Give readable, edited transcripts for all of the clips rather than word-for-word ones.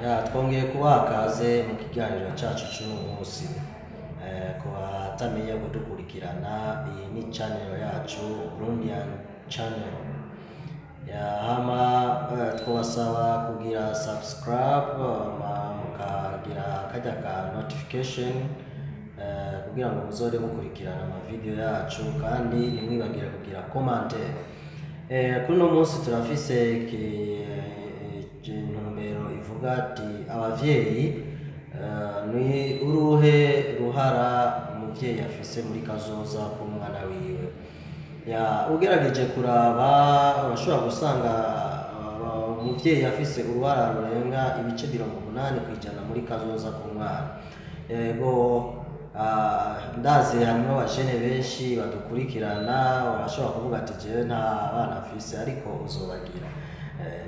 Twongeye kubaha kaze mu kiganiro cyacu cy'uno munsi. Ku batamenya kudukurikirana, iyi ni channel yacu Burundian channel. Twabasaba kugira subscribe, mukagira kajya ka notification kugira ngo muzore mukurikirana amavideo yacu, kandi ntimwibagire kugira commentaire. Kuri uno munsi turafise intumbero ivuga ati abavyeyi ni uruhe ruhara umuvyeyi afise muri kazoza k'umwana wiwe. Ugerageje kuraba urashobora gusanga umuvyeyi afise uruhara rurenga ibice 80% muri kazoza k'umwana. Yego, ndazi harimo abajene benshi badukurikirana, barashobora kuvuga ati jewe nta bana afise, ariko uzobagira.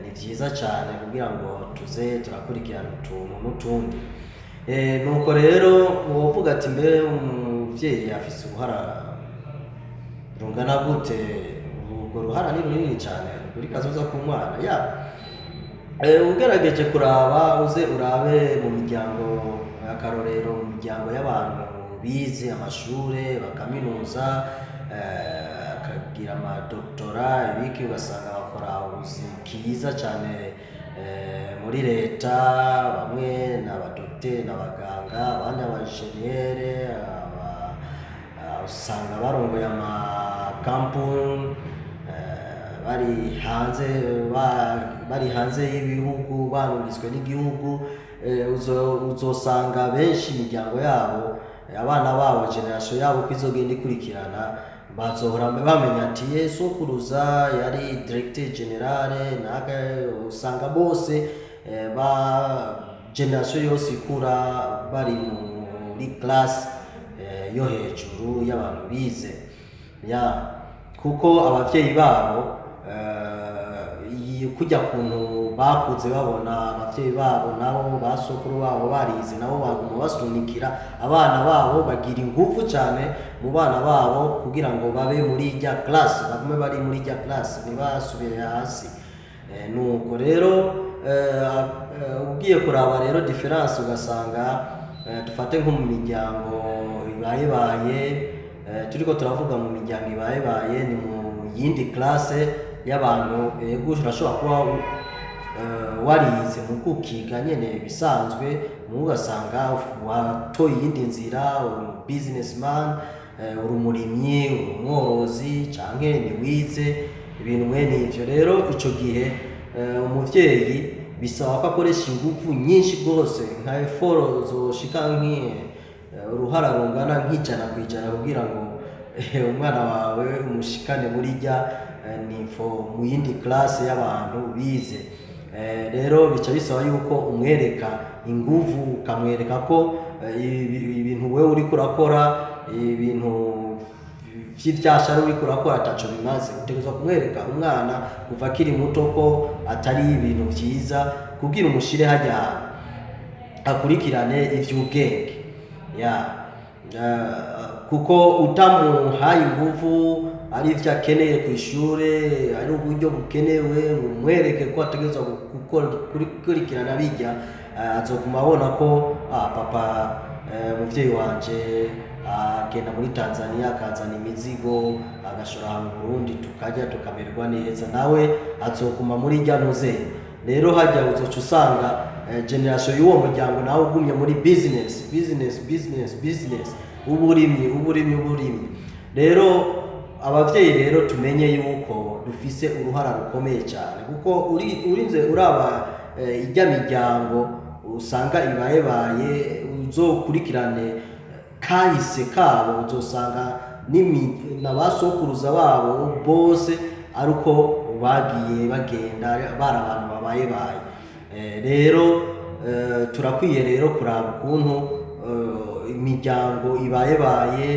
Ni vyiza cyane kugira ngo tuze turakurikirana utuntu n'utundi. Nuko rero wovuga ati mbe umuvyeyi afise uruhara rungana gute? Urwo ruhara ni runini cyane kuri kazoza k'umwana. Ugerageje kuraba, uze urabe mu miryango, akarorero mu miryango y'abantu bize amashure bakaminuza, akagira amadoktora, ibiki, ugasanga bakora ubuzi bwiza cyane muri leta. Bamwe n'abadokiteri n'abaganga, abandi abajeniyere, usanga barongoye amakampuni, bari hanze y'ibihugu, barungitswe n'igihugu. Uzosanga benshi imiryango yabo, abana babo, generation yabo ko izogenda ikurikirana, bazohora bamenya ati sokuruza yari directeur general, usanga bose generation yose ikura bari muri class yo hejuru y'abantu bize. Kuko abavyeyi babo kujya kuntu bakuze babona abavyeyi babo nabo basokuru babo barize, nabo baguma basunikira abana babo, bagira ingufu cyane mu bana babo kugira ngo babe muri ijya class, bagume bari muri ijya class, ntibasubire hasi. Nuko rero ugiye kuraba rero difference, ugasanga dufate nko mu miryango ibaye, turiko turavuga mu miryango ibaye, ni mu yindi classe y'abantu. Ego urashobora kuba warize mu kukiga nyene bisanzwe, ugasanga watoye iyindi nzira, uri businessman, uri umurimyi, uri umworozi, canke ni wize ibintu mwene ivyo. Rero ico gihe umuvyeyi bisaba ko akoresha ingufu nyinshi rwose, nka effort zoshika uruhara rungana nk'100% kugira ngo umwana wawe umushikane muri rya nivo mu yindi classe y'abantu bize. Rero bica bisaba yuko umwereka ingufu, ukamwereka ko ibintu wewe uri kurakora, ibintu vy'ivyashara uri kurakora ataco bimaze. Utegerezwa kumwereka umwana kuva akiri muto ko atari ibintu vyiza, kugira umushire hajya akurikirane ivy'ubwenge. Kuko utamuhaye ingufu, ari ivyo akeneye ku ishure, ari uburyo bukenewe, umwereke ko ategerezwa gukurikirana bijya, azoguma abona ko papa, muvyeyi wanje agenda muri Tanzania akazana imizigo agashora mu Burundi, tukarya tukamererwa neza, nawe azoguma muri rya ntuze. Rero hajya uzoca usanga generation y'uwo muryango nawe ugumye muri business, uburimyi. Rero abavyeyi rero tumenye yuko dufise uruhara rukomeye cyane, kuko urinze uraba ijya miryango usanga ibaye, uzokurikirane kahise kabo, uzosanga n'abasokuruza babo bose aruko bagiye bagenda bari abantu babaye. Rero turakwiye rero kuraba ukuntu imiryango ibaye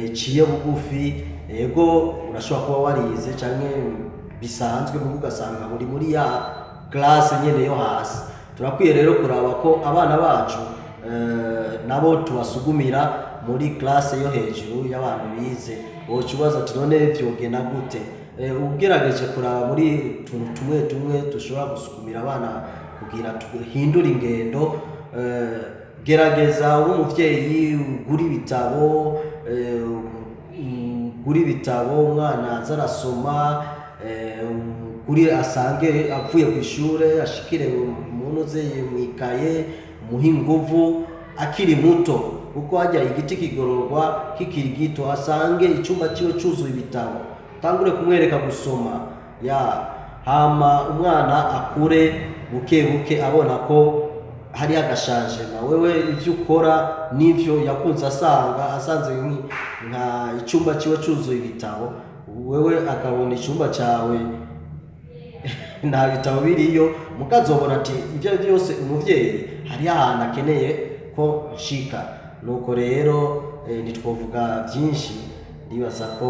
iciye bugufi. Ego urashobora kuba warize canke bisanzwe, mu ugasanga muri ya classe nyene yo hasi. Turakwiye rero kuraba ko abana bacu nabo tubasugumira muri classe yo hejuru y'abantu bize. Wocubaza ati none vyogena gute? Ugerageje kuraba muri tumwe dushobora gusugumira abana kugira kugira tuhindure ingendo. Gerageza uri umuvyeyi ugura ibitabo umwana aza arasoma, kuri asange avuye ku ishure ashikire munuze mwikaye muha inguvu akiri muto, kuko hajya igiti kigororwa kikiri gito. Asange icumba ciwe cuzuye ibitabo, tangure kumwereka gusoma hama umwana akure buke buke abona ko hari agashangema. Wewe ivyo ukora n'ivyo yakunze asanze nka icumba ciwe cuzuye ibitabo, wewe akabona icumba cawe nta bitabo biriyo, mukazobona ati ivyo byose umuvyeyi hari ahantu akeneye ko nshika. Nuko rero ntitwovuga byinshi, ndibaza ko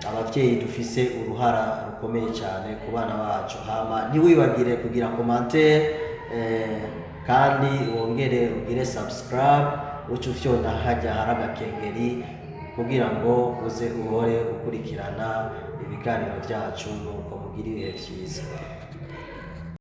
abavyeyi dufise uruhara rukomeye cyane ku bana bacu. Hama ntiwibagire kugira commentaire, kandi wongere ugire subscribe, uce ufyonda hajya hari agakengeri kugira ngo uze uhore ukurikirana ibiganiro byacu, nuko mugire ibihe byiza.